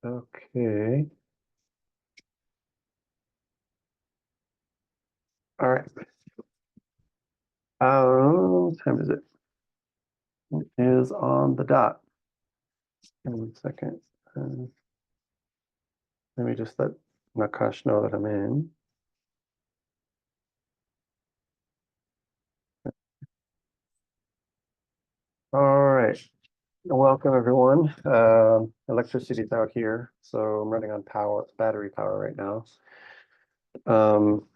Okay. All right. What time is it? It is on the dot. Give me 1 second. Uh, Let me just let Nakash know that I'm in. All right. Welcome, everyone. Electricity's out here, so I'm running on battery power right now. Um,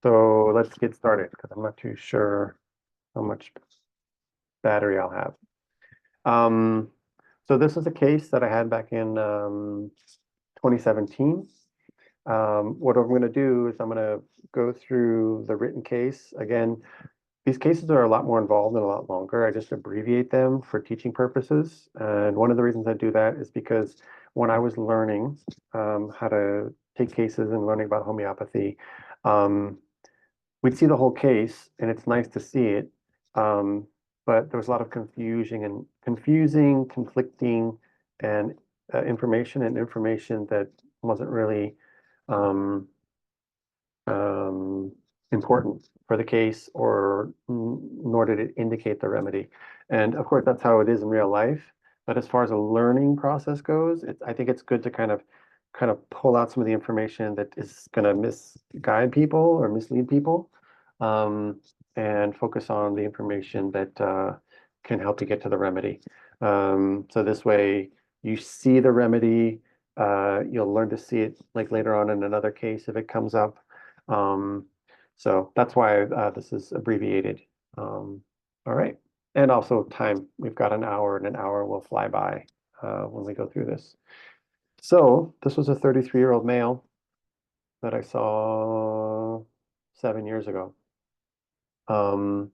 so let's get started because I'm not too sure how much battery I'll have. Um, so this is a case that I had back in 2017. What I'm going to do is I'm going to go through the written case. Again, these cases are a lot more involved and a lot longer. I just abbreviate them for teaching purposes. And one of the reasons I do that is because when I was learning how to take cases and learning about homeopathy, um, we'd see the whole case and it's nice to see it. Um, but there was a lot of confusing, conflicting, and information that wasn't really um, um, important for the case, or nor did it indicate the remedy. And of course, that's how it is in real life. But as far as a learning process goes, I think it's good to kind of pull out some of the information that is going to misguide people or mislead people, um, and focus on the information that can help you get to the remedy. So this way, you see the remedy. You'll learn to see it like later on in another case if it comes up. Um, so that's why this is abbreviated. All right. And also time. We've got an hour, and an hour will fly by when we go through this. So this was a 33-year-old male that I saw 7 years ago. Um,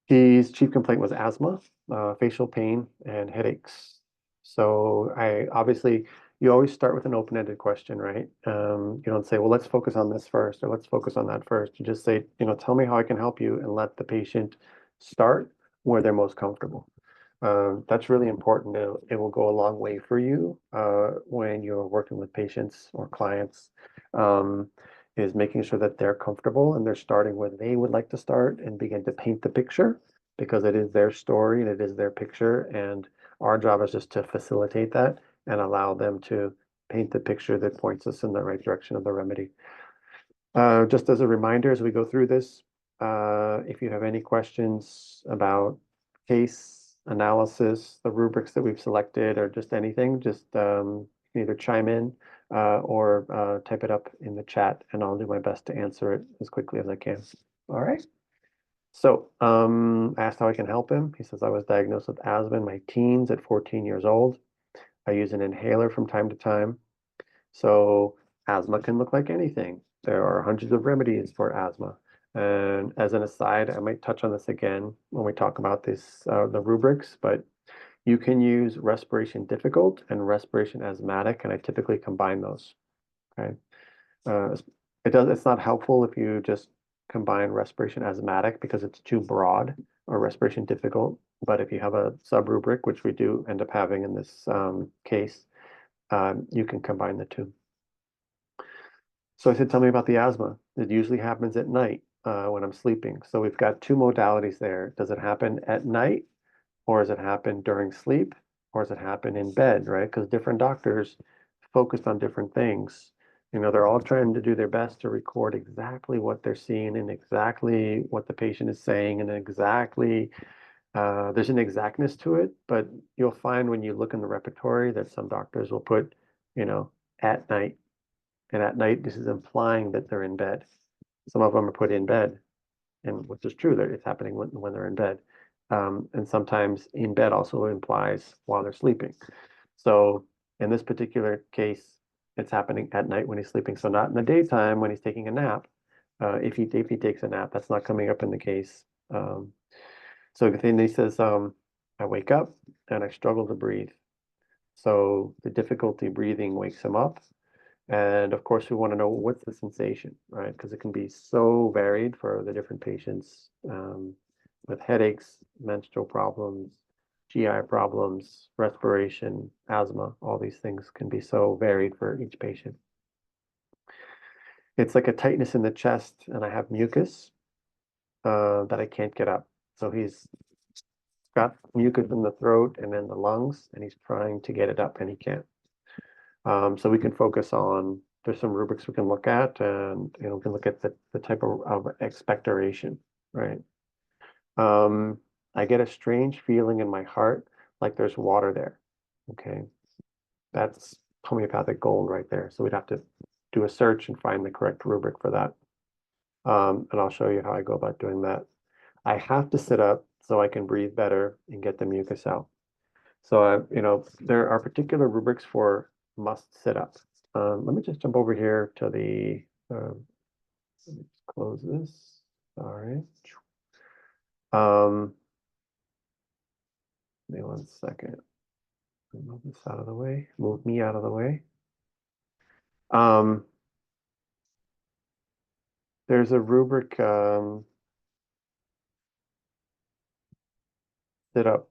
his chief complaint was asthma, facial pain, and headaches. So I obviously, you always start with an open-ended question, right? You don't say, well, let's focus on this first, or let's focus on that first. You just say, tell me how I can help you, and let the patient start where they're most comfortable. That's really important. It will go a long way for you when you're working with patients or clients, um, is making sure that they're comfortable and they're starting where they would like to start and begin to paint the picture, because it is their story and it is their picture. And our job is just to facilitate that and allow them to paint the picture that points us in the right direction of the remedy. Just as a reminder, as we go through this, if you have any questions about case analysis, the rubrics that we've selected, or just anything, just you can either chime in or type it up in the chat, and I'll do my best to answer it as quickly as I can. All right. So I asked how I can help him. He says, I was diagnosed with asthma in my teens at 14 years old. I use an inhaler from time to time. So asthma can look like anything. There are hundreds of remedies for asthma. And as an aside, I might touch on this again when we talk about this, the rubrics, but you can use respiration difficult and respiration asthmatic, and I typically combine those. Okay. Uh, it's not helpful if you just combine respiration asthmatic because it's too broad, or respiration difficult. But if you have a sub rubric, which we do end up having in this case, you can combine the two. So I said, tell me about the asthma. It usually happens at night when I'm sleeping. So we've got two modalities there. Does it happen at night, or does it happen during sleep, or does it happen in bed, right? Because different doctors focused on different things. They're all trying to do their best to record exactly what they're seeing and exactly what the patient is saying, and exactly, there's an exactness to it, but you'll find when you look in the repertory that some doctors will put, you know, at night. And at night, this is implying that they're in bed. Some of them are put in bed, and which is true that it's happening when they're in bed. And sometimes in bed also implies while they're sleeping. So in this particular case, it's happening at night when he's sleeping. So not in the daytime when he's taking a nap. If he takes a nap, that's not coming up in the case. So then he says, I wake up and I struggle to breathe. So the difficulty breathing wakes him up. And of course, we want to know what's the sensation, right? Because it can be so varied for the different patients, with headaches, menstrual problems, GI problems, respiration, asthma, all these things can be so varied for each patient. It's like a tightness in the chest, and I have mucus that I can't get up. So he's got mucus in the throat and in the lungs, and he's trying to get it up, and he can't. So we can focus on, there's some rubrics we can look at, and we can look at the type of expectoration, right? I get a strange feeling in my heart, like there's water there. Okay, that's homeopathic gold right there. So we'd have to do a search and find the correct rubric for that. And I'll show you how I go about doing that. I have to sit up so I can breathe better and get the mucus out. So, there are particular rubrics for must sit up. Let me just jump over here to the, let me just close this. All right. Give me 1 second. Move this out of the way. Move me out of the way. There's a rubric, sit up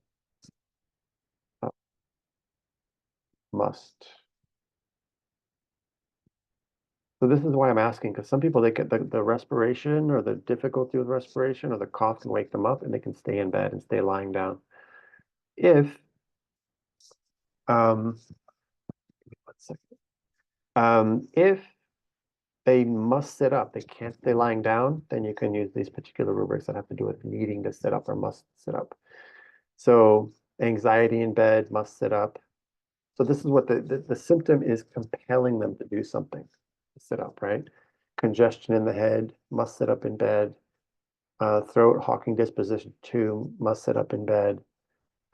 must. So this is why I'm asking, because some people, they get the respiration or the difficulty with respiration or the cough can wake them up and they can stay in bed and stay lying down. If, um, 1 second. If they must sit up, they can't stay lying down, then you can use these particular rubrics that have to do with needing to sit up or must sit up. So anxiety in bed, must sit up. So this is what the symptom is, compelling them to do something, to sit up, right? Congestion in the head, must sit up in bed. Throat hawking disposition 2, must sit up in bed.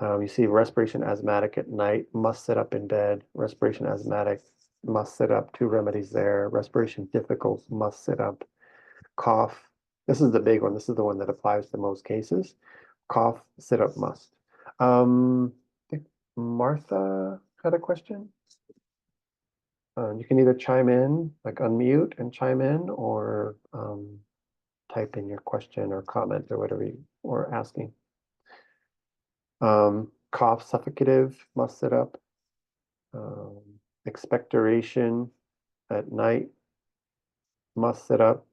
You see respiration asthmatic at night, must sit up in bed. Respiration asthmatic, must sit up, 2 remedies there. Respiration difficult, must sit up. Cough, this is the big one. This is the one that applies to most cases. Cough, sit up, must. I think Martha had a question. You can either chime in, like unmute and chime in, or type in your question or comment or whatever you or asking. Cough, suffocative, must sit up. Expectoration at night, must sit up.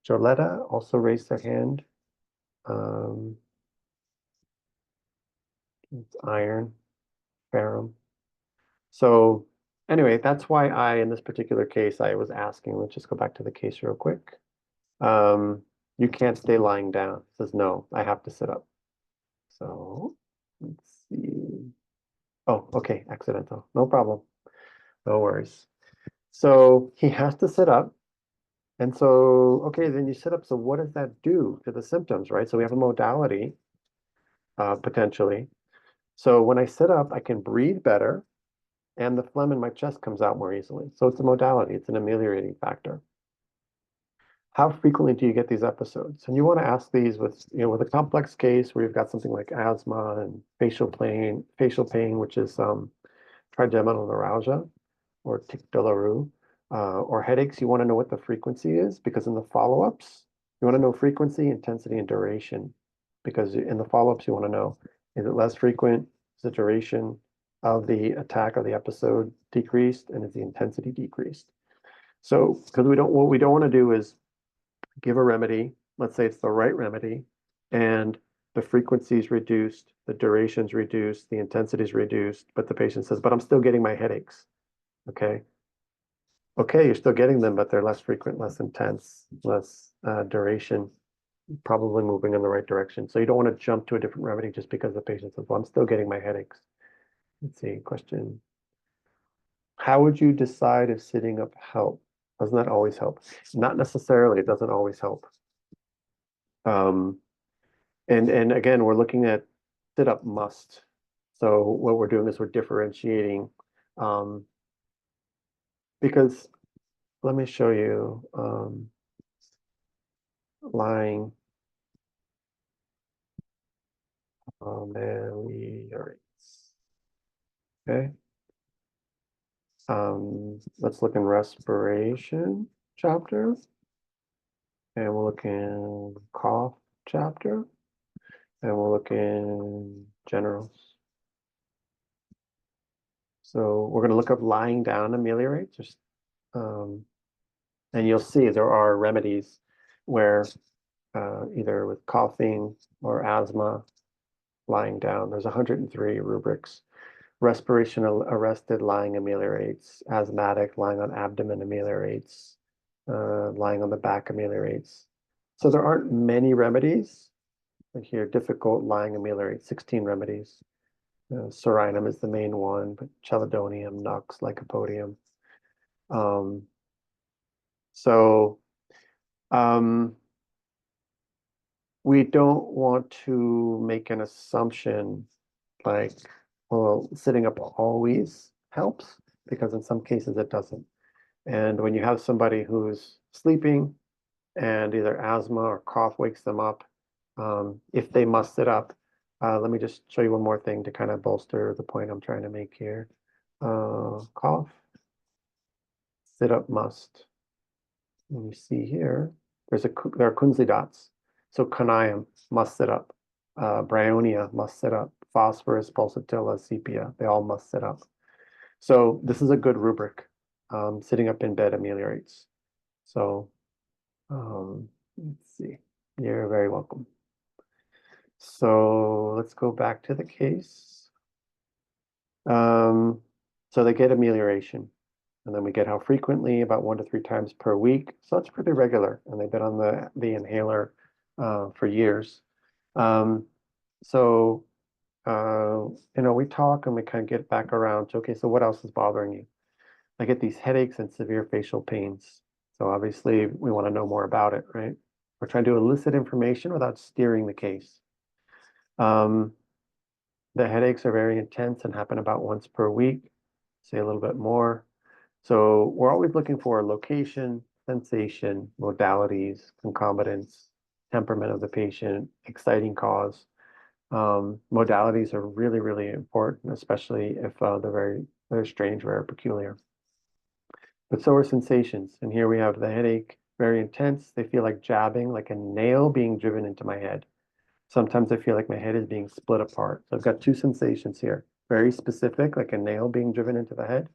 Joletta also raised their hand. It's iron, ferrum. So anyway, that's why in this particular case, I was asking, let's just go back to the case real quick. You can't stay lying down. It says, no, I have to sit up. So let's see. Oh, okay, accidental. No problem. No worries. So he has to sit up. And so, okay, then you sit up. So what does that do to the symptoms, right? So we have a modality, potentially. So when I sit up, I can breathe better and the phlegm in my chest comes out more easily. So it's a modality. It's an ameliorating factor. How frequently do you get these episodes? And you want to ask these with, with a complex case where you've got something like asthma and facial pain, which is trigeminal neuralgia or tic douloureux, or headaches. You want to know what the frequency is, because in the follow-ups, you want to know frequency, intensity, and duration. Because in the follow-ups, you want to know, is it less frequent? Is the duration of the attack or the episode decreased? And is the intensity decreased? So, because what we don't want to do is give a remedy, let's say it's the right remedy, and the frequency is reduced, the duration's reduced, the intensity is reduced, but the patient says, but I'm still getting my headaches. Okay. Okay, you're still getting them, but they're less frequent, less intense, less duration, probably moving in the right direction. So you don't want to jump to a different remedy just because the patient says, well, I'm still getting my headaches. Let's see, question. How would you decide if sitting up help? Doesn't that always help? Not necessarily, it doesn't always help. And again, we're looking at sit up must. So what we're doing is we're differentiating, because let me show you, lying ameliorates. Okay. Let's look in respiration chapter, and we'll look in cough chapter. and we'll look in generals. So we're going to look up lying down ameliorates, and you'll see there are remedies where either with coughing or asthma, lying down, there's 103 rubrics. Respiration arrested, lying ameliorates. Asthmatic, lying on abdomen ameliorates. Lying on the back ameliorates. So there aren't many remedies. And here, difficult, lying ameliorates, 16 remedies. Sorinum is the main one, but chelidonium, nux, lycopodium. Um, so um, we don't want to make an assumption like, well, sitting up always helps, because in some cases it doesn't. And when you have somebody who's sleeping and either asthma or cough wakes them up, if they must sit up, let me just show you one more thing to kind of bolster the point I'm trying to make here. Cough, sit up must. And you see here, there are Kunzli dots. So conium must sit up. Bryonia must sit up. Phosphorus, pulsatilla, sepia, they all must sit up. So this is a good rubric. Sitting up in bed ameliorates. So let's see. You're very welcome. So let's go back to the case. So they get amelioration. And then we get how frequently, about 1 to 3 times per week. So that's pretty regular. And they've been on the inhaler for years. So we talk and we kind of get back around to, okay, so what else is bothering you? I get these headaches and severe facial pains. So obviously we want to know more about it, right? We're trying to elicit information without steering the case. The headaches are very intense and happen about once per week. Say a little bit more. So we're always looking for location, sensation, modalities, concomitants, temperament of the patient, exciting cause. Modalities are really, really important, especially if they're very strange, very peculiar. But so are sensations. And here we have the headache, very intense. They feel like jabbing, like a nail being driven into my head. Sometimes I feel like my head is being split apart. So I've got two sensations here, very specific, like a nail being driven into the head,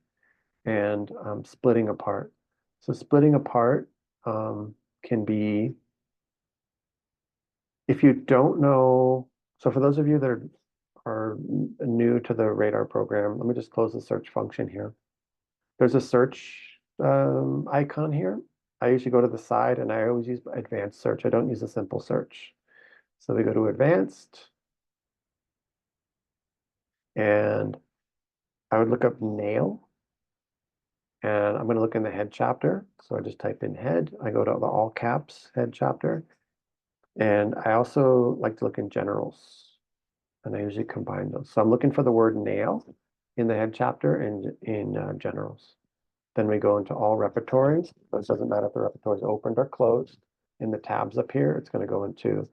and splitting apart. So splitting apart can be, if you don't know, so for those of you that are new to the radar program, let me just close the search function here. There's a search icon here. I usually go to the side and I always use advanced search. I don't use a simple search. So we go to advanced and I would look up nail and I'm going to look in the head chapter. So I just type in head. I go to the all caps head chapter. And I also like to look in generals and I usually combine those. So I'm looking for the word nail in the head chapter and in generals. Then we go into all repertories. So it doesn't matter if the repertoire is opened or closed. In the tabs up here, it's going to go into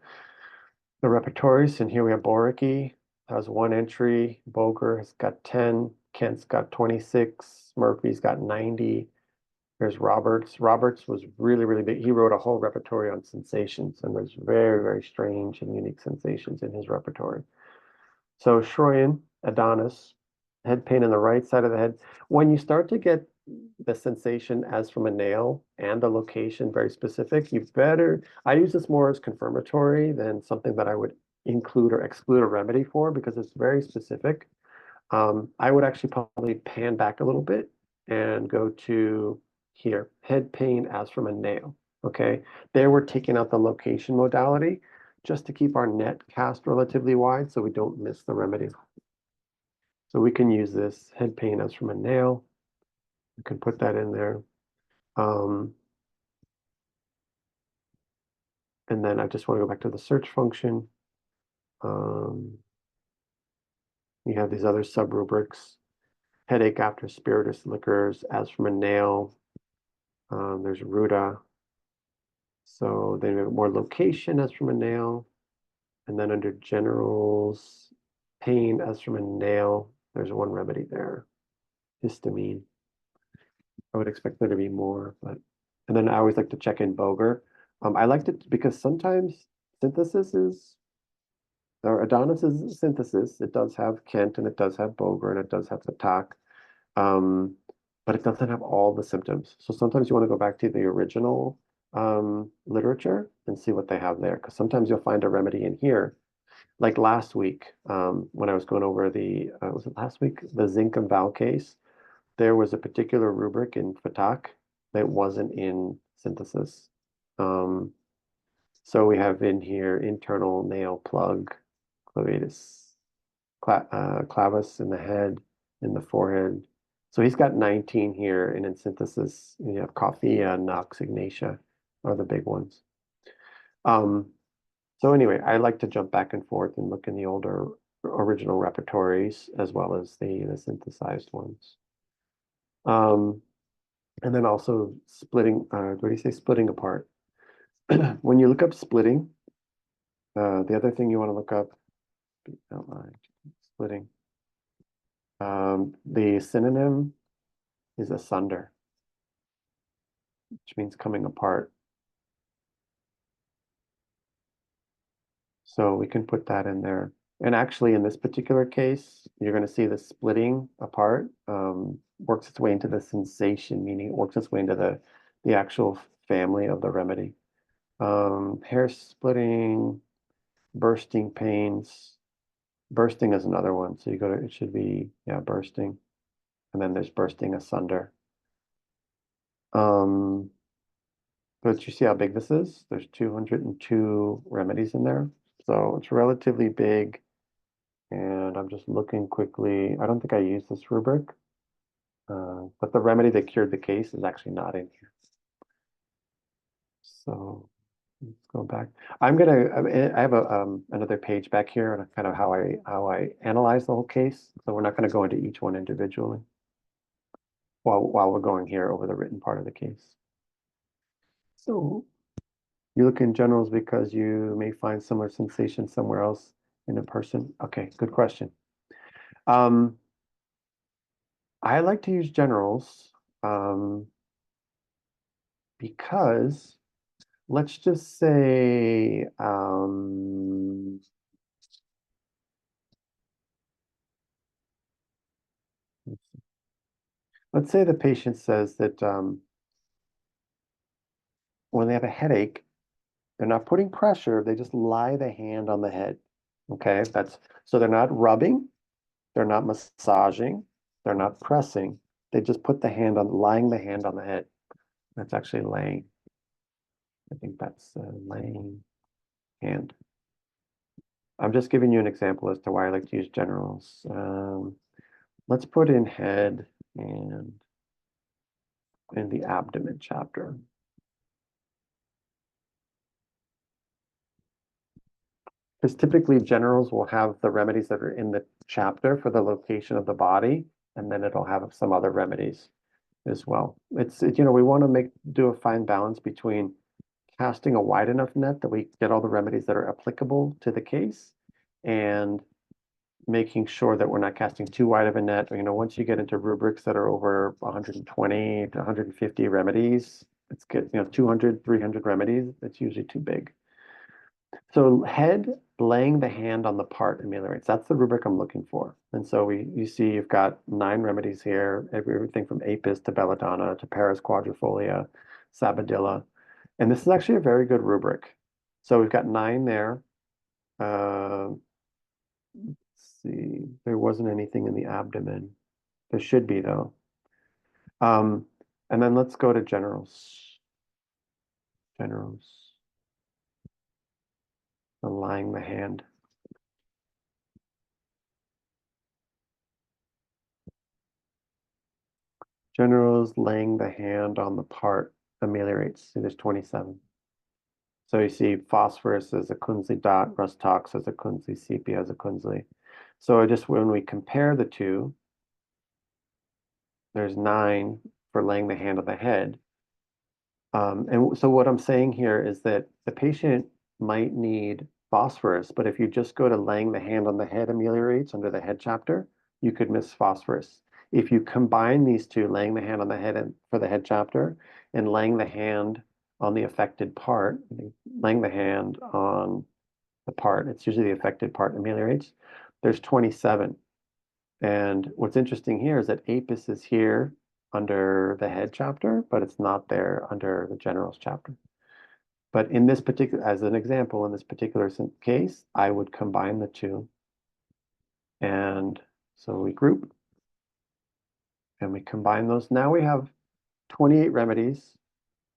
the repertories. And here we have Boricki has 1 entry. Boger has got 10. Kent's got 26. Murphy's got 90. There's Roberts. Roberts was really, really big. He wrote a whole repertory on sensations, and there's very, very strange and unique sensations in his repertory. So Shroyan, Adonis, head pain in the right side of the head. When you start to get the sensation as from a nail and the location very specific, you better, I use this more as confirmatory than something that I would include or exclude a remedy for because it's very specific. I would actually probably pan back a little bit and go to here, head pain as from a nail. Okay, there we're taking out the location modality just to keep our net cast relatively wide so we don't miss the remedy. So we can use this head pain as from a nail. We can put that in there. And then I just want to go back to the search function. You have these other sub rubrics. Headache after spirituous liquors as from a nail. There's Ruta. So then we have more location as from a nail. And then under generals, pain as from a nail, there's one remedy there. Histamine. I would expect there to be more, but and then I always like to check in Boger. I liked it because sometimes synthesis is Adonis is synthesis. It does have Kent and it does have Boger and it does have Fatak. Um, but it doesn't have all the symptoms. So sometimes you want to go back to the original literature and see what they have there. Because sometimes you'll find a remedy in here. Like last week, when I was going over was it last week? The zinc and Val case, there was a particular rubric in Fatak that wasn't in synthesis. Um, so we have in here internal nail plug, clevatus, clavus in the head, in the forehead. So he's got 19 here, and in synthesis, you have coffea and Knox ignatia are the big ones. So anyway, I like to jump back and forth and look in the older original repertories as well as the synthesized ones. Um, and then also splitting, what do you say, splitting apart? When you look up splitting, the other thing you want to look up, outline, splitting. The synonym is asunder, which means coming apart. So we can put that in there. And actually, in this particular case, you're going to see the splitting apart works its way into the sensation, meaning it works its way into the actual family of the remedy. Hair splitting, bursting pains. Bursting is another one. So you go to, it should be, yeah, bursting. And then there's bursting asunder. But you see how big this is? There's 202 remedies in there. So it's relatively big. And I'm just looking quickly. I don't think I used this rubric, but the remedy that cured the case is actually not in here. So let's go back. I have another page back here and kind of how I analyze the whole case. So we're not going to go into each one individually while we're going here over the written part of the case. So you look in generals because you may find similar sensations somewhere else in a person. Okay, good question. I like to use generals because let's just say let's say the patient says that when they have a headache, they're not putting pressure, they just lie the hand on the head. Okay, that's so they're not rubbing, they're not massaging, they're not pressing. They just put the hand on, lying the hand on the head. That's actually laying. I think that's laying hand. I'm just giving you an example as to why I like to use generals. Let's put in head and in the abdomen chapter. Because typically generals will have the remedies that are in the chapter for the location of the body, and then it'll have some other remedies as well. We want to do a fine balance between casting a wide enough net that we get all the remedies that are applicable to the case and making sure that we're not casting too wide of a net. Once you get into rubrics that are over 120 to 150 remedies, it's good, 200, 300 remedies, it's usually too big. So head, laying the hand on the part ameliorates. That's the rubric I'm looking for. And so you see you've got 9 remedies here, everything from apis to belladonna to Paris quadrifolia, sabadilla. And this is actually a very good rubric. So we've got 9 there. Let's see, there wasn't anything in the abdomen. There should be though. And then let's go to generals. Generals. Lying the hand. Generals laying the hand on the part ameliorates. See, there's 27. So you see phosphorus as a Kunzli dot, rustox as a Kunzli, sepia as a Kunzli. So just when we compare the two, there's 9 for laying the hand on the head. And so what I'm saying here is that the patient might need phosphorus, but if you just go to laying the hand on the head ameliorates under the head chapter, you could miss phosphorus. If you combine these two, laying the hand on the head for the head chapter and laying the hand on the affected part, laying the hand on the part, it's usually the affected part ameliorates. There's 27. And what's interesting here is that apis is here under the head chapter, but it's not there under the generals chapter. But in this particular, as an example, in this particular case, I would combine the two. And so we group and we combine those. Now we have 28 remedies.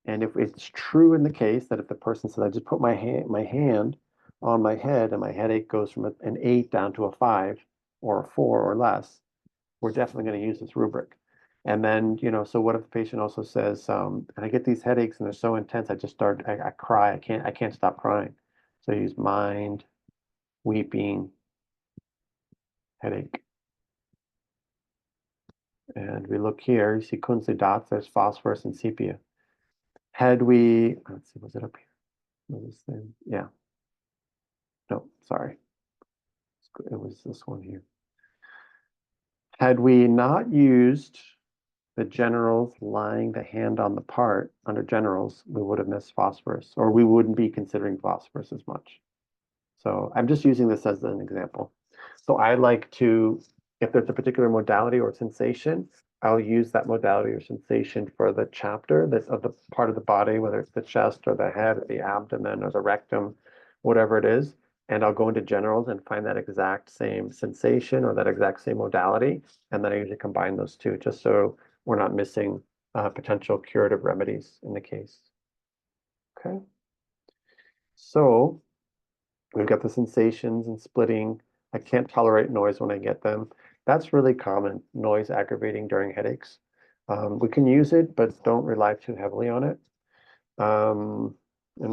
And if it's true in the case that if the person says, I just put my hand on my head and my headache goes from an 8 down to a 5 or a 4 or less, we're definitely going to use this rubric. And then, so what if the patient also says, and I get these headaches and they're so intense, I cry, I can't stop crying. So I use mind, weeping, headache. And we look here, you see Kunze dots, there's phosphorus and sepia. Had we, let's see, was it up here? Was this thing? Yeah. No, sorry. It was this one here. Had we not used the generals lying the hand on the part under generals, we would have missed phosphorus, or we wouldn't be considering phosphorus as much. So I'm just using this as an example. So I like to, if there's a particular modality or sensation, I'll use that modality or sensation for the chapter that's of the part of the body, whether it's the chest or the head or the abdomen or the rectum, whatever it is. And I'll go into generals and find that exact same sensation or that exact same modality. And then I usually combine those two just so we're not missing potential curative remedies in the case. Okay. So we've got the sensations and splitting. I can't tolerate noise when I get them. That's really common, noise aggravating during headaches. We can use it, but don't rely too heavily on it. And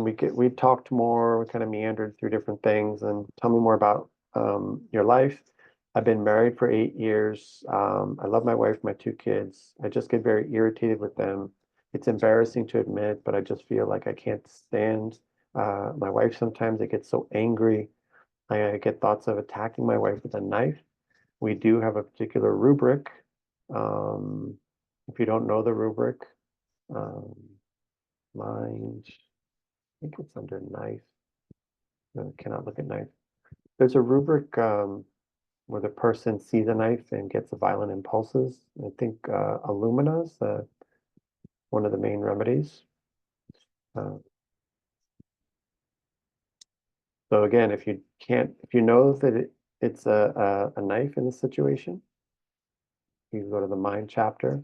we talked more, we kind of meandered through different things. And tell me more about your life. I've been married for 8 years. I love my wife, my 2 kids. I just get very irritated with them. It's embarrassing to admit, but I just feel like I can't stand my wife sometimes. I get so angry. I get thoughts of attacking my wife with a knife. We do have a particular rubric. If you don't know the rubric, um, mind, I think it's under knife. No, cannot look at knife. There's a rubric where the person sees a knife and gets violent impulses. I think alumina is one of the main remedies. So again, if you know that it's a knife in this situation, you can go to the mind chapter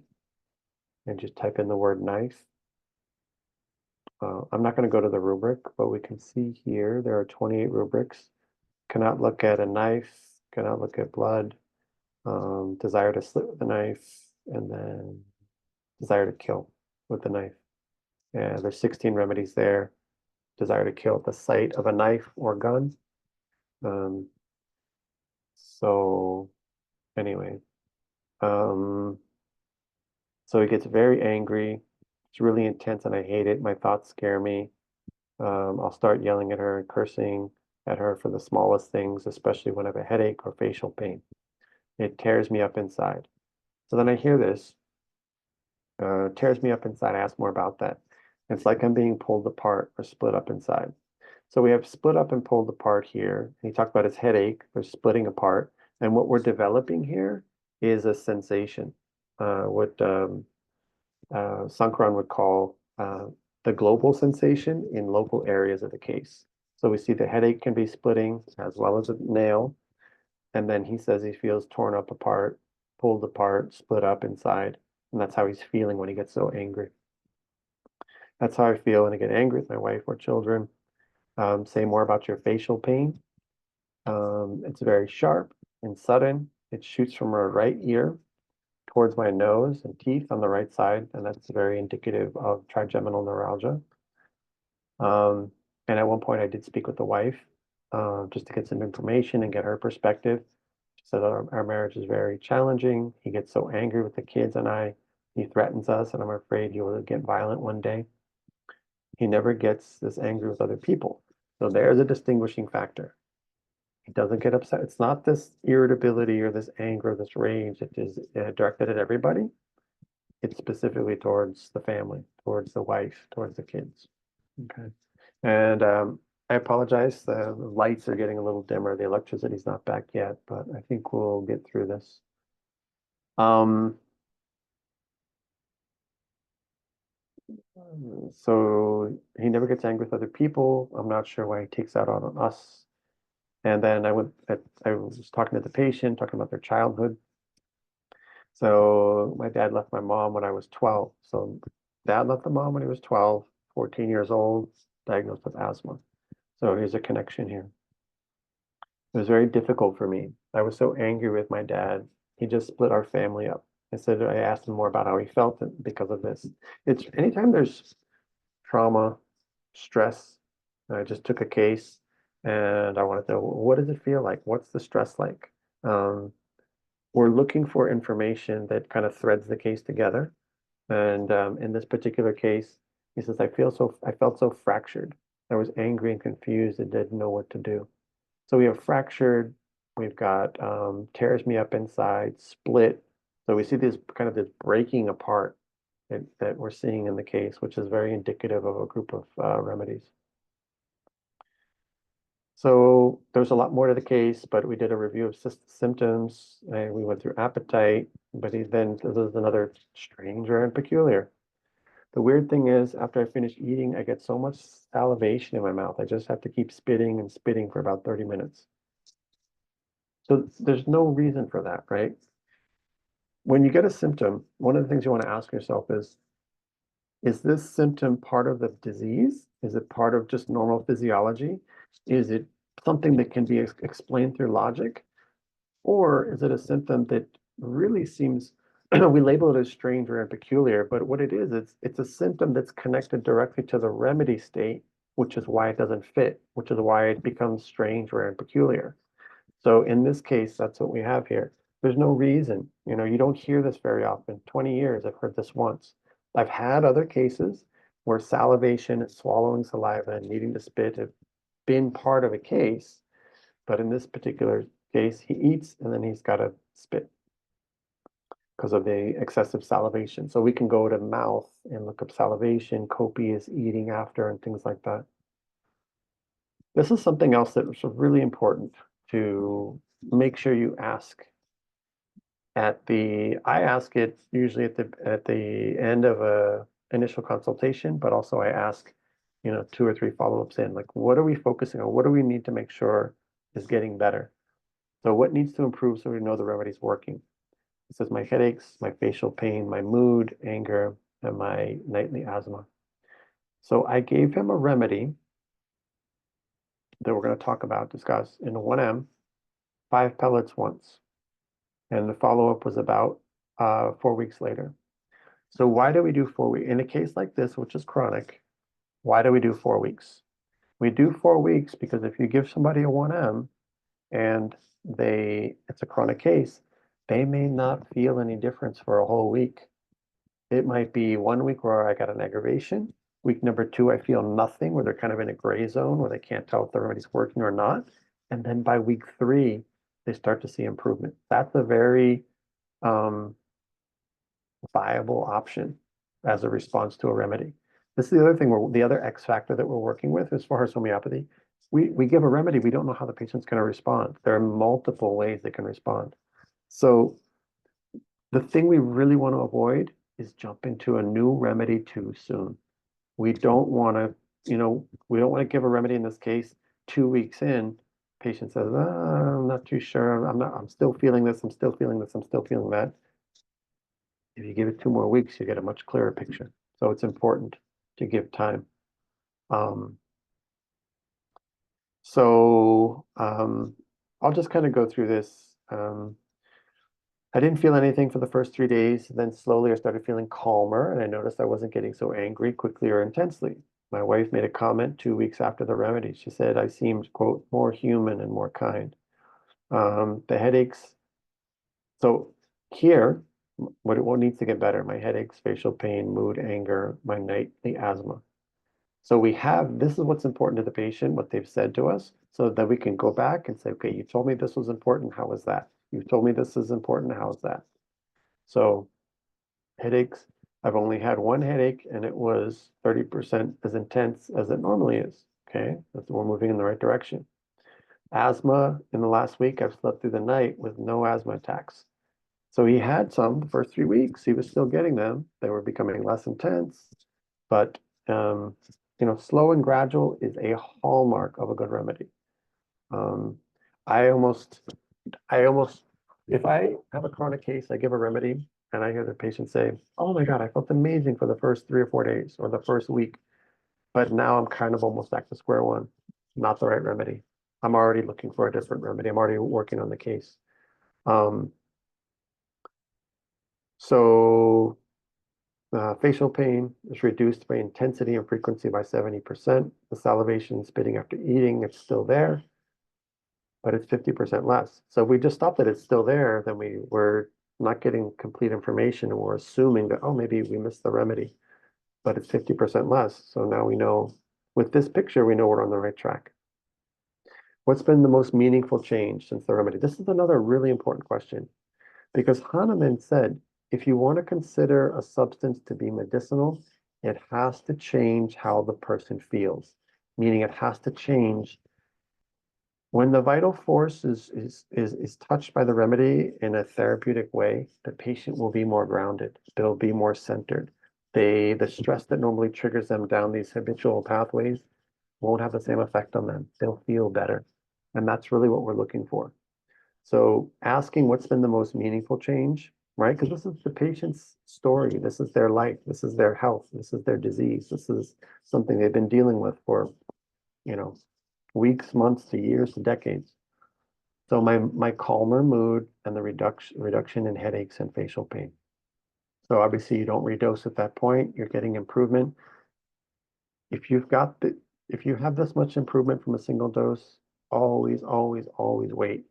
and just type in the word knife. I'm not going to go to the rubric, but we can see here there are 28 rubrics. Cannot look at a knife, cannot look at blood, desire to slit with a knife, and then desire to kill with the knife. And there's 16 remedies there. Desire to kill at the sight of a knife or gun. So anyway, so it gets very angry. It's really intense and I hate it. My thoughts scare me. I'll start yelling at her and cursing at her for the smallest things, especially when I have a headache or facial pain. It tears me up inside. So then I hear this, tears me up inside. I ask more about that. It's like I'm being pulled apart or split up inside. So we have split up and pulled apart here. He talked about his headache. They're splitting apart. And what we're developing here is a sensation, what Sankaran would call the global sensation in local areas of the case. So we see the headache can be splitting as well as a nail. And then he says he feels torn up apart, pulled apart, split up inside. And that's how he's feeling when he gets so angry. That's how I feel when I get angry with my wife or children. Say more about your facial pain. It's very sharp and sudden. It shoots from our right ear towards my nose and teeth on the right side, and that's very indicative of trigeminal neuralgia. And at one point, I did speak with the wife just to get some information and get her perspective. She said our marriage is very challenging. He gets so angry with the kids and he threatens us, and I'm afraid he will get violent one day. He never gets this angry with other people. So there's a distinguishing factor. He doesn't get upset. It's not this irritability or this anger, or this rage that is directed at everybody. It's specifically towards the family, towards the wife, towards the kids. Okay. And I apologize. The lights are getting a little dimmer. The electricity's not back yet, but I think we'll get through this. Um, so he never gets angry with other people. I'm not sure why he takes that out on us. And then I was talking to the patient, talking about their childhood. So my dad left my mom when I was 12. So dad left the mom when he was 12, 14 years old, diagnosed with asthma. So here's a connection here. It was very difficult for me. I was so angry with my dad. He just split our family up. I asked him more about how he felt because of this. It's anytime there's trauma, stress. I just took a case and I wanted to know, what does it feel like? What's the stress like? Um, we're looking for information that kind of threads the case together. And in this particular case, he says, I felt so fractured. I was angry and confused and didn't know what to do. So we have fractured, we've got tears me up inside, split. So we see this breaking apart that we're seeing in the case, which is very indicative of a group of remedies. So there's a lot more to the case, but we did a review of symptoms and we went through appetite, but this is another strange, rare, and peculiar. The weird thing is, after I finish eating, I get so much salivation in my mouth. I just have to keep spitting and spitting for about 30 minutes. So there's no reason for that, right? When you get a symptom, one of the things you want to ask yourself is this symptom part of the disease? Is it part of just normal physiology? Is it something that can be explained through logic? Or is it a symptom that really seems, we label it as strange or peculiar, but what it is, it's a symptom that's connected directly to the remedy state, which is why it doesn't fit, which is why it becomes strange or peculiar. So in this case, that's what we have here. There's no reason, you don't hear this very often. 20 years, I've heard this once. I've had other cases where salivation, swallowing saliva, and needing to spit have been part of a case, but in this particular case, he eats and then he's got to spit because of the excessive salivation. So we can go to mouth and look up salivation, copious eating after, and things like that. This is something else that is really important to make sure you ask I ask it usually at the end of a initial consultation, but also I ask, two or three follow-ups in, like, what are we focusing on? What do we need to make sure is getting better? So what needs to improve so we know the remedy's working? It says my headaches, my facial pain, my mood, anger, and my nightly asthma. So I gave him a remedy that we're going to discuss in 1M, 5 pellets once. And the follow-up was about 4 weeks later. So why do we do 4 weeks? In a case like this, which is chronic, why do we do 4 weeks? We do 4 weeks because if you give somebody a 1M and it's a chronic case, they may not feel any difference for a whole week. It might be 1 week where I got an aggravation. Week number 2, I feel nothing, where they're kind of in a gray zone where they can't tell if the remedy's working or not. And then by week 3, they start to see improvement. That's a very um, viable option as a response to a remedy. This is the other thing, the other X factor that we're working with as far as homeopathy. We give a remedy, we don't know how the patient's going to respond. There are multiple ways they can respond. So the thing we really want to avoid is jump into a new remedy too soon. We don't want to, we don't want to give a remedy in this case 2 weeks in. Patient says, I'm not too sure. I'm still feeling this. I'm still feeling this. I'm still feeling that. If you give it 2 more weeks, you get a much clearer picture. So it's important to give time. Um, I'll just kind of go through this. I didn't feel anything for the first 3 days. Then slowly I started feeling calmer and I noticed I wasn't getting so angry quickly or intensely. My wife made a comment 2 weeks after the remedy. She said I seemed, quote, more human and more kind. The headaches. So here, what needs to get better? My headaches, facial pain, mood, anger, my nightly asthma. So this is what's important to the patient, what they've said to us, so that we can go back and say, okay, you told me this was important. How was that? You told me this is important. How is that? So headaches, I've only had one headache and it was 30% as intense as it normally is. Okay, we're moving in the right direction. Asthma, in the last week, I've slept through the night with no asthma attacks. So he had some the first 3 weeks. He was still getting them. They were becoming less intense, but um, slow and gradual is a hallmark of a good remedy. Um, I almost, I almost, if I have a chronic case, I give a remedy, and I hear the patient say, "Oh my God, I felt amazing for the first 3 or 4 days or the first week, but now I'm kind of almost back to square one. Not the right remedy. I'm already looking for a different remedy. I'm already working on the case." Um, so facial pain is reduced by intensity and frequency by 70%. The salivation, spitting after eating, it's still there, but it's 50% less. So if we just stop that it's still there, then we're not getting complete information and we're assuming that, oh, maybe we missed the remedy, but it's 50% less. So now we know with this picture, we know we're on the right track. What's been the most meaningful change since the remedy? This is another really important question because Hahnemann said, if you want to consider a substance to be medicinal, it has to change how the person feels, meaning it has to change when the vital force is touched by the remedy in a therapeutic way, the patient will be more grounded. They'll be more centered. The stress that normally triggers them down these habitual pathways won't have the same effect on them. They'll feel better. And that's really what we're looking for. So asking what's been the most meaningful change, right? Because this is the patient's story. This is their life. This is their health. This is their disease. This is something they've been dealing with for, you know, weeks, months to years to decades. So my calmer mood and the reduction in headaches and facial pain. So obviously you don't redose at that point. You're getting improvement. If you've got the if you have this much improvement from a single dose, always, always, always wait.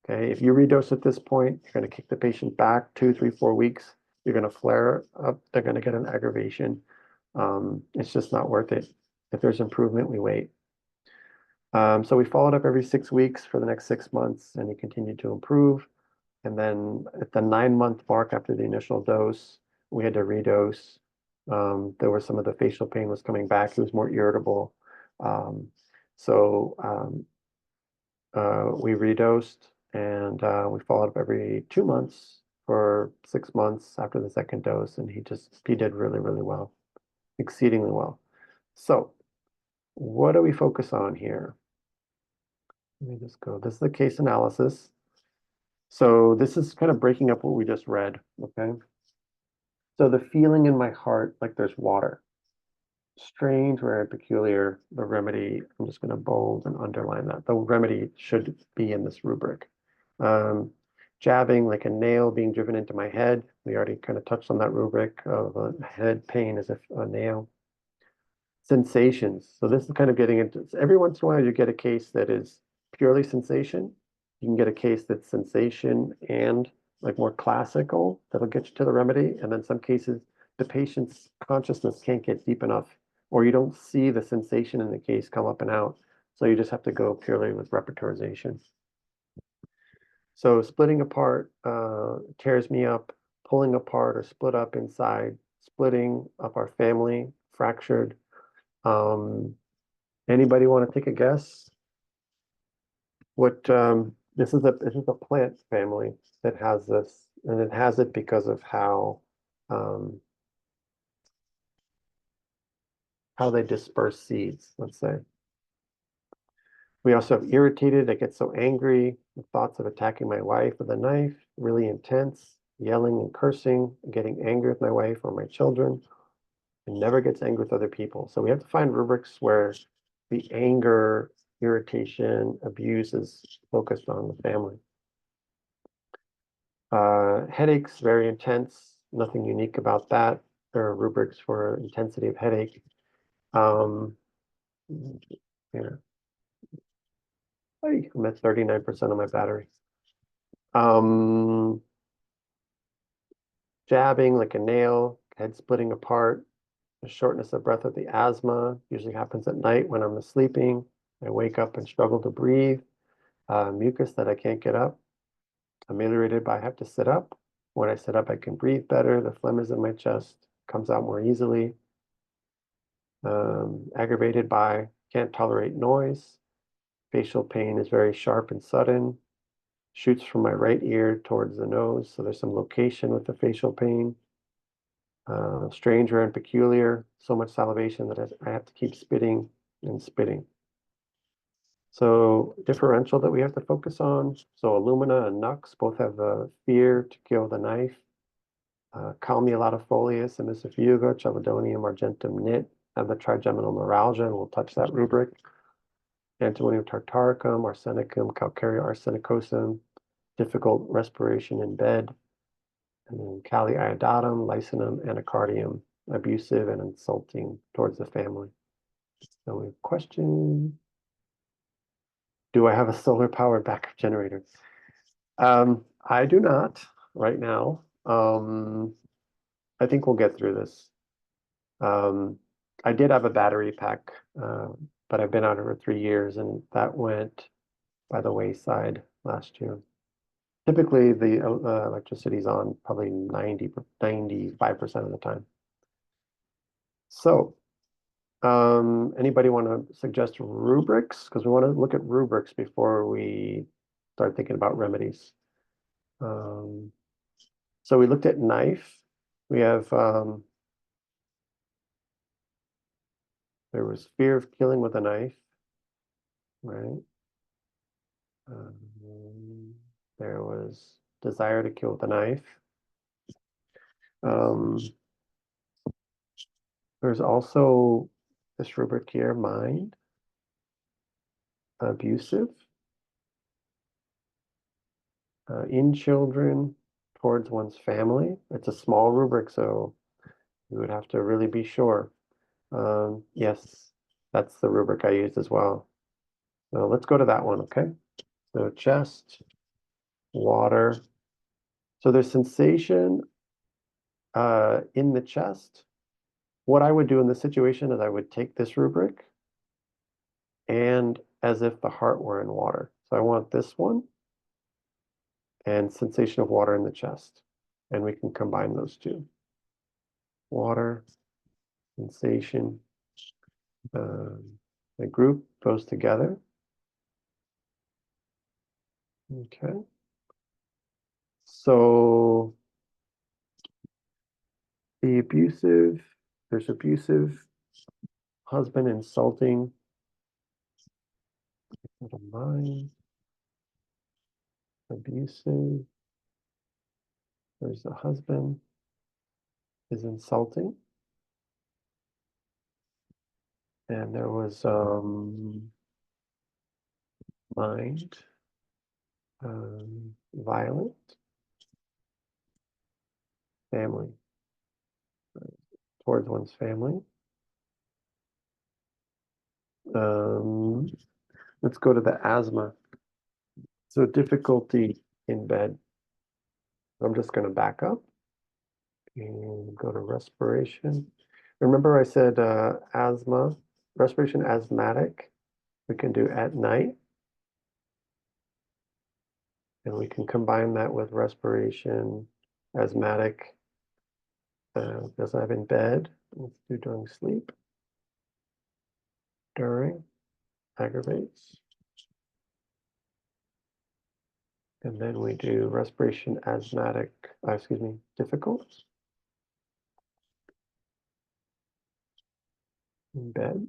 Okay. If you redose at this point, you're going to kick the patient back 2, 3, 4 weeks. You're going to flare up. They're going to get an aggravation. It's just not worth it. If there's improvement, we wait. So we followed up every 6 weeks for the next 6 months, and he continued to improve. And then at the 9 month mark after the initial dose, we had to redose. There was some of the facial pain was coming back. He was more irritable. Um, so we redosed and we followed up every 2 months for 6 months after the second dose. And he did really, really well, exceedingly well. So what do we focus on here? Let me just go. This is the case analysis. So this is kind of breaking up what we just read, okay? So the feeling in my heart, like there's water. Strange, very peculiar. The remedy, I'm just going to bold and underline that. The remedy should be in this rubric. Jabbing like a nail being driven into my head. We already kind of touched on that rubric of head pain as if a nail. Sensations. So this is kind of getting into, every once in a while you get a case that is purely sensation. You can get a case that's sensation and like more classical that'll get you to the remedy. And then some cases, the patient's consciousness can't get deep enough, or you don't see the sensation in the case come up and out. So you just have to go purely with repertorization. So splitting apart tears me up, pulling apart or split up inside, splitting up our family, fractured. Anybody want to take a guess? What this is a plant family that has this, and it has it because of um, how they disperse seeds, let's say. We also have irritated. I get so angry. The thoughts of attacking my wife with a knife, really intense, yelling and cursing, getting angry with my wife or my children, and never gets angry with other people. So we have to find rubrics where the anger, irritation, abuse is focused on the family. Headaches, very intense, nothing unique about that. There are rubrics for intensity of headache. Yeah, I'm at 39% of my battery. Um, Jabbing like a nail, head splitting apart, the shortness of breath of the asthma usually happens at night when I'm sleeping. I wake up and struggle to breathe. Mucus that I can't get up. Ameliorated by I have to sit up. When I sit up, I can breathe better. The phlegm is in my chest, comes out more easily. Aggravated by can't tolerate noise. Facial pain is very sharp and sudden. Shoots from my right ear towards the nose, so there's some location with the facial pain. Strange, rare, and peculiar. So much salivation that I have to keep spitting and spitting. So differential that we have to focus on. So Illumina and Nux both have the fear to kill the knife. Calmia latifolius, Emisifuga, Chelidonium, Argentum nit have the trigeminal neuralgia, and we'll touch that rubric. Antimonium tartaricum, arsenicum, calcarea arsenicosum, difficult respiration in bed. And then Kali iodatum, Lysinum, anacardium, abusive and insulting towards the family. So we have question. Do I have a solar powered backup generator? I do not right now. I think we'll get through this. I did have a battery pack, but I've been out over 3 years and that went by the wayside last year. Typically, the electricity is on probably 95% of the time. So, anybody want to suggest rubrics? Because we want to look at rubrics before we start thinking about remedies. So we looked at knife. We have, there was fear of killing with a knife, right? There was desire to kill with a knife. There's also this rubric here, mind, abusive, in children, towards one's family. It's a small rubric, so you would have to really be sure. Yes, that's the rubric I used as well. So let's go to that one, okay? So chest, water. So there's sensation in the chest. What I would do in this situation is I would take this rubric and as if the heart were in water. So I want this one and sensation of water in the chest. And we can combine those two. Water, sensation. The group goes together. Okay. So the abusive, there's abusive, husband insulting, mind, abusive, there's the husband is insulting. And there was mind, violent, family, towards one's family. Let's go to the asthma. So difficulty in bed. I'm just going to back up and go to respiration. Remember I said asthma, respiration asthmatic, we can do at night. And we can combine that with respiration asthmatic, doesn't have in bed. Let's do during sleep. During, aggravates. And then we do respiration asthmatic, difficult. In bed.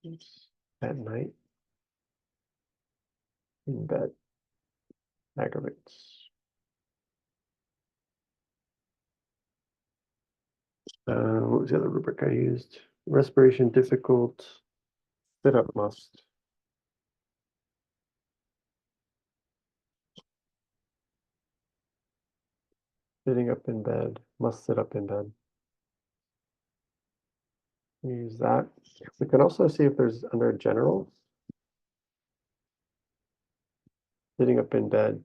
Oops. At night. In bed. Aggravates. What was the other rubric I used? Respiration difficult. Sit up must. Sitting up in bed. Must sit up in bed. Use that. We can also see if there's under general. Sitting up in bed.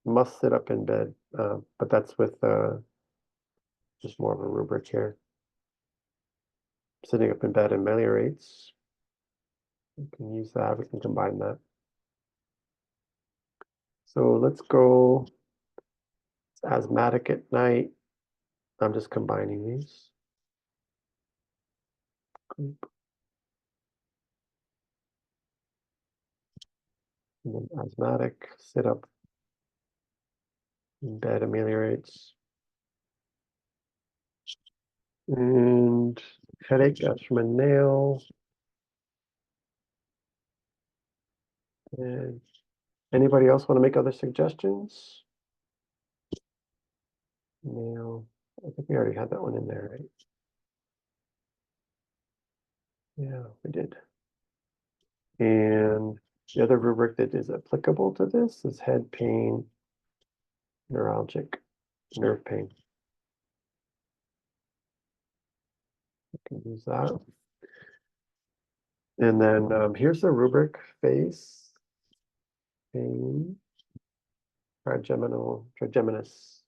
Must sit up in bed. But that's with just more of a rubric here. Sitting up in bed ameliorates. We can use that. We can combine that. So let's go. It's asthmatic at night. I'm just combining these. Group. And then asthmatic, sit up, bed ameliorates. And headache, that's from a nail. And anybody else want to make other suggestions? Nail. I think we already had that one in there, right? Yeah, we did. And the other rubric that is applicable to this is head pain, neuralgic, nerve pain. You can use that. And then here's the rubric: face, pain, trigeminus,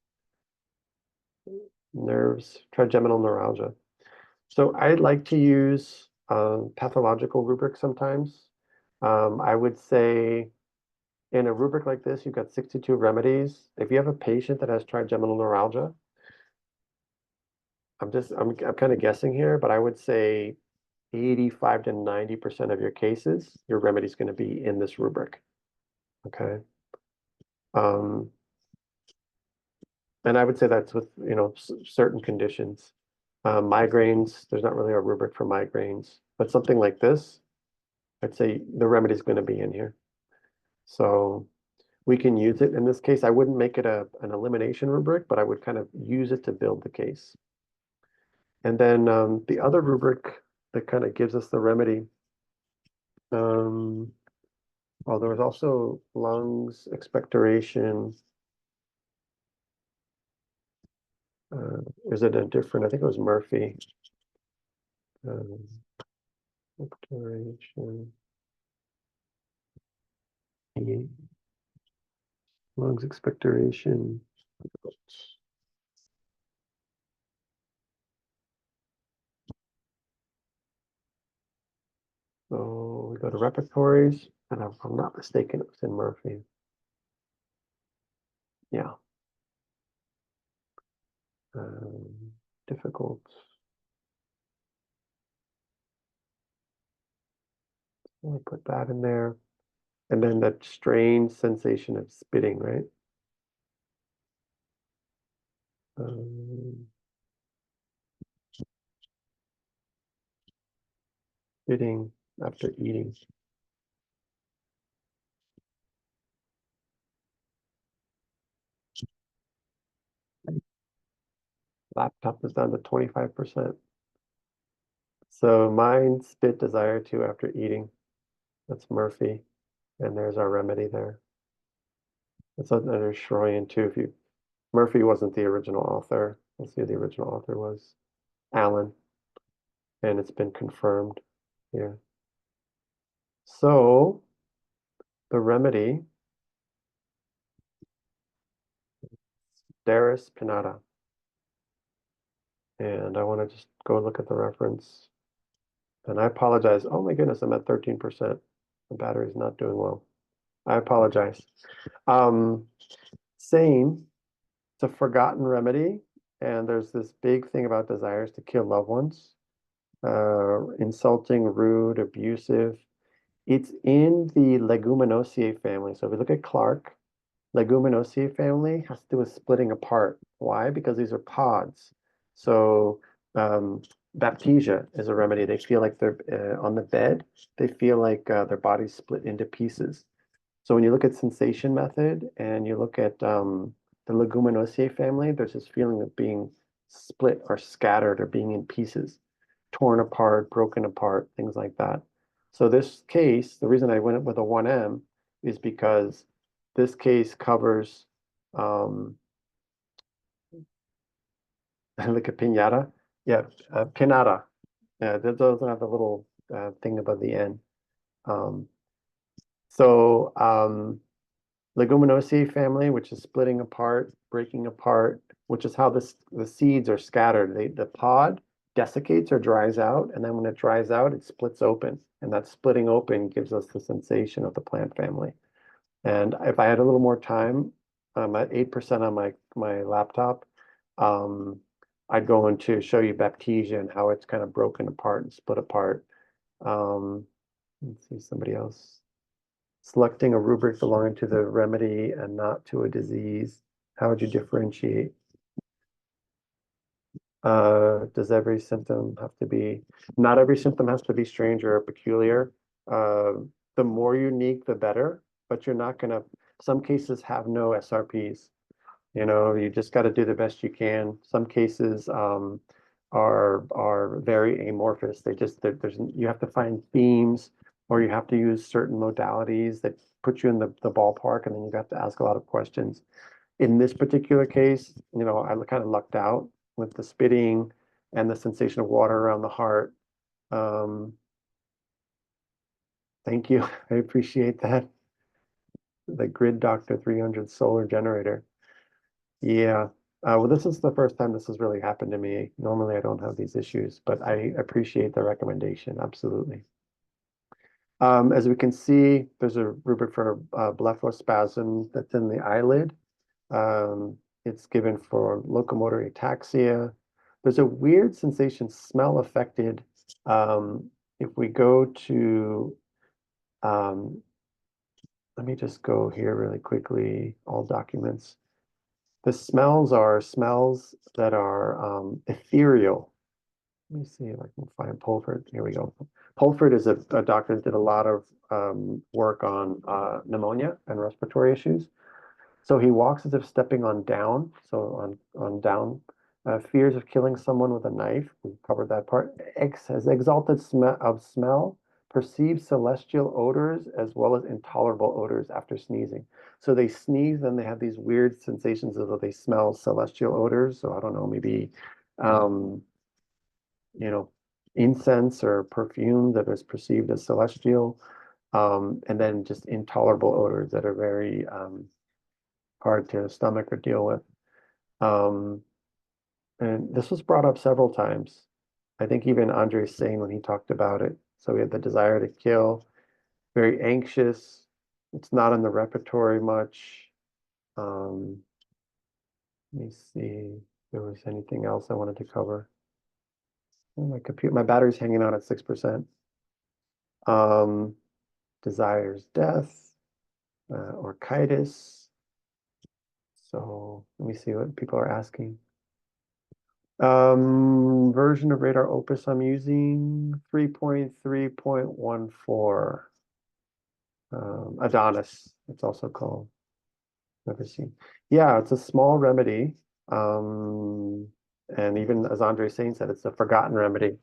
nerves, trigeminal neuralgia. So I like to use pathological rubrics sometimes. I would say in a rubric like this, you've got 62 remedies. If you have a patient that has trigeminal neuralgia, I'm kind of guessing here, but I would say 85 to 90% of your cases, your remedy is going to be in this rubric. Okay. Um, and I would say that's with, certain conditions. Migraines, there's not really a rubric for migraines, but something like this, I'd say the remedy is going to be in here. So we can use it in this case. I wouldn't make it an elimination rubric, but I would kind of use it to build the case. And then the other rubric that kind of gives us the remedy, well, there was also lungs, expectoration. Is it a different? I think it was Murphy. Expectoration. Lungs, expectoration. So we go to repertories, and if I'm not mistaken, it was in Murphy. Yeah. Difficult. I'll put that in there. And then that strange sensation of spitting, right? Spitting after eating. Laptop is down to 25%. So mine spit desire to after eating. That's Murphy. And there's our remedy there. It's another Schroyen too. Murphy wasn't the original author. Let's see who the original author was. Allen. And it's been confirmed here. So the remedy, Daris pinnata. And I want to just go look at the reference. And I apologize. Oh my goodness, I'm at 13%. The battery's not doing well. I apologize. Same, it's a forgotten remedy. And there's this big thing about desires to kill loved ones. Insulting, rude, abusive. It's in the Leguminosae family. So if we look at Clark, Leguminosae family has to do with splitting apart. Why? Because these are pods. So baptisia is a remedy. They feel like they're on the bed. They feel like their body's split into pieces. So when you look at sensation method and you look at the Leguminosae family, there's this feeling of being split or scattered or being in pieces, torn apart, broken apart, things like that. So this case, the reason I went with a 1M is because this case covers like a piñata. Yeah, pinata. Yeah, those don't have the little thing above the end. Um, so Leguminosae family, which is splitting apart, breaking apart, which is how the seeds are scattered. The pod desiccates or dries out, and then when it dries out, it splits open. And that splitting open gives us the sensation of the plant family. And if I had a little more time, I'm at 8% on my laptop. Um, I'd go into show you baptisia and how it's kind of broken apart and split apart. Let's see somebody else. Selecting a rubric belonging to the remedy and not to a disease. How would you differentiate? Does every symptom have to be, not every symptom has to be strange or peculiar. Uh, the more unique, the better, but you're not gonna, some cases have no SRPs. You know, you just got to do the best you can. Some cases are very amorphous. They just there's you have to find themes, or you have to use certain modalities that put you in the ballpark, and then you have to ask a lot of questions. In this particular case, you know, I kind of lucked out with the spitting and the sensation of water around the heart. Um, thank you. I appreciate that. The Grid Doctor 300 solar generator. Yeah. Well, this is the first time this has really happened to me. Normally, I don't have these issues, but I appreciate the recommendation. Absolutely. As we can see, there's a rubric for blepharospasm that's in the eyelid. It's given for locomotor ataxia. There's a weird sensation, smell affected. Um, if we go to, um, let me just go here really quickly, all documents. The smells are smells that are ethereal. Let me see if I can find Pulford. Here we go. Pulford is a doctor that did a lot of work on pneumonia and respiratory issues. So he walks as if stepping on down, so on down. Fears of killing someone with a knife. We covered that part. X has exalted smell, perceives celestial odors as well as intolerable odors after sneezing. So they sneeze, then they have these weird sensations as though they smell celestial odors. So I don't know, maybe um, you know, incense or perfume that is perceived as celestial, and then just intolerable odors that are very hard to stomach or deal with. Um, and this was brought up several times. I think even Andre Sane when he talked about it. So we had the desire to kill, very anxious. It's not in the repertory much. Um, Let me see if there was anything else I wanted to cover. Oh, my battery's hanging out at 6%. Um, Desires death, orchitis. So let me see what people are asking. Version of radar opus I'm using 3.3.14. Adonis, it's also called. Never seen. Yeah, it's a small remedy. Um, and even as Andre Sain said, it's a forgotten remedy.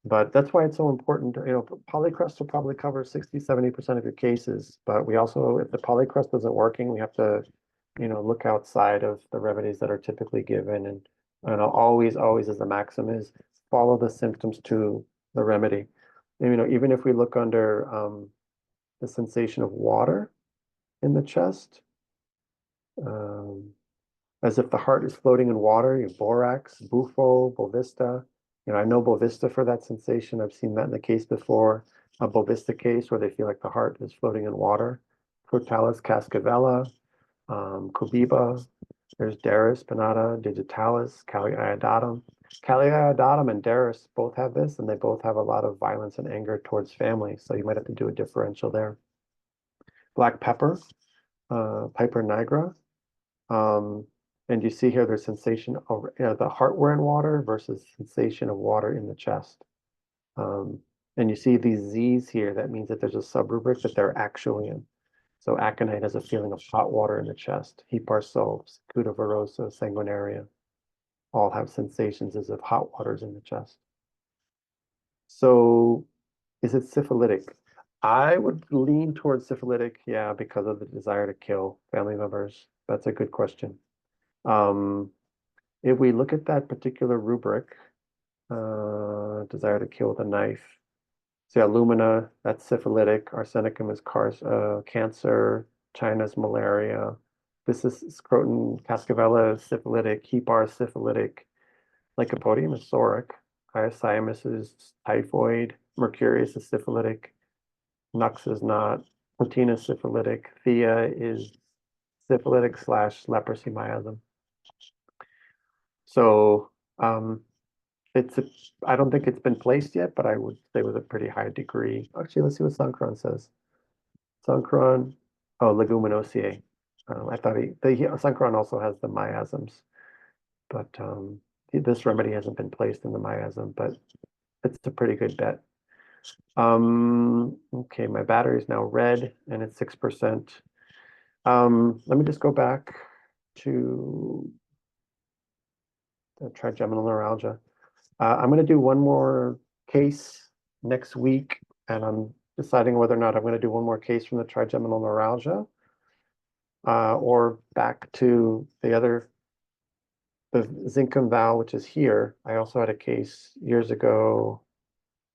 But that's why it's so important. You know, polycrust will probably cover 60–70% of your cases. But we also, if the polycrust isn't working, we have to, you know, look outside of the remedies that are typically given. And always as the maxim is, follow the symptoms to the remedy. And, you know, even if we look under the sensation of water in the chest, um, as if the heart is floating in water, you have borax, bufo, bovista. You know, I know bovista for that sensation. I've seen that in the case before, a bovista case where they feel like the heart is floating in water. Crotalis cascavella, cobiba. There's Daris spinata, digitalis, Calli iodatum. Calli iodatum and Daris both have this, and they both have a lot of violence and anger towards family. So you might have to do a differential there. Black pepper, Piper nigra. Um, and you see here there's sensation of the heartware in water versus sensation of water in the chest. Um, and you see these Z's here, that means that there's a subrubric that they're actually in. So aconite has a feeling of hot water in the chest. Heparso, scutavarosa, sanguinaria, all have sensations as if hot water's in the chest. So is it syphilitic? I would lean towards syphilitic, yeah, because of the desire to kill family members. That's a good question. Um, if we look at that particular rubric, desire to kill with a knife, so alumina, that's syphilitic, arsenicum is cancer, China's malaria. This is scrotum cascavella is syphilitic, hepar is syphilitic, lycopodium is soric, hyoscyamus is typhoid, mercurius is syphilitic, nux is not, platina is syphilitic, thea is syphilitic slash leprosy miasm. So it's I don't think it's been placed yet, but I would say with a pretty high degree. Actually, let's see what Suncron says. Synchron, oh, leguminosae. I thought Synchron also has the miasms, but this remedy hasn't been placed in the miasm, but it's a pretty good bet. Okay, my battery is now red and it's 6%. Let me just go back to the trigeminal neuralgia. I'm going to do one more case next week, and I'm deciding whether or not I'm going to do one more case from the trigeminal neuralgia, or back to the zincum valve, which is here. I also had a case years ago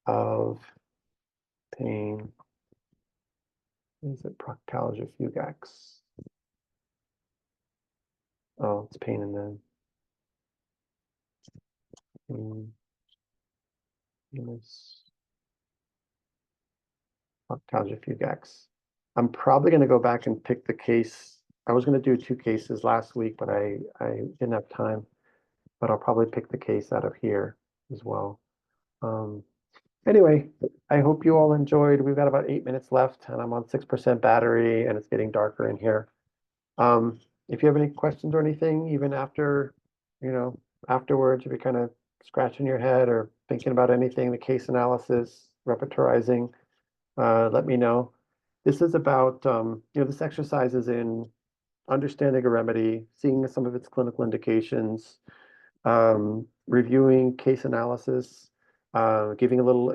of pain. Is it proctalgia fugax? Oh, it's pain in the venous proctalgia fugax. I'm probably going to go back and pick the case. I was going to do two cases last week, but I didn't have time. But I'll probably pick the case out of here as well. Anyway, I hope you all enjoyed. We've got about 8 minutes left, and I'm on 6% battery, and it's getting darker in here. If you have any questions or anything, even after, afterwards, if you're kind of scratching your head or thinking about anything, the case analysis, repertorizing, let me know. This is about, this exercise is in understanding a remedy, seeing some of its clinical indications, reviewing case analysis, giving a little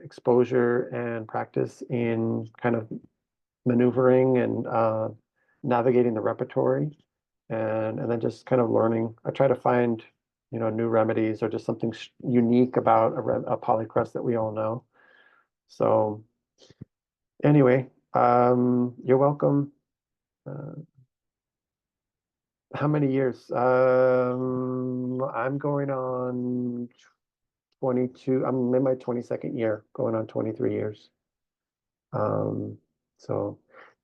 exposure and practice in kind of maneuvering and navigating the repertory, and then just kind of learning. I try to find, new remedies or just something unique about a polycrust that we all know. So anyway, you're welcome. How many years? I'm going on 22. I'm in my 22nd year, going on 23 years. So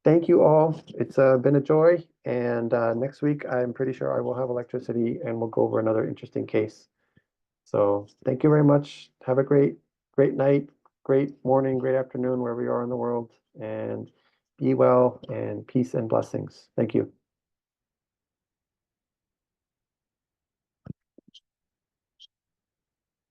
thank you all. It's been a joy. And next week, I'm pretty sure I will have electricity and we'll go over another interesting case. So thank you very much. Have a great night, great morning, great afternoon, wherever you are in the world. And be well and peace and blessings. Thank you.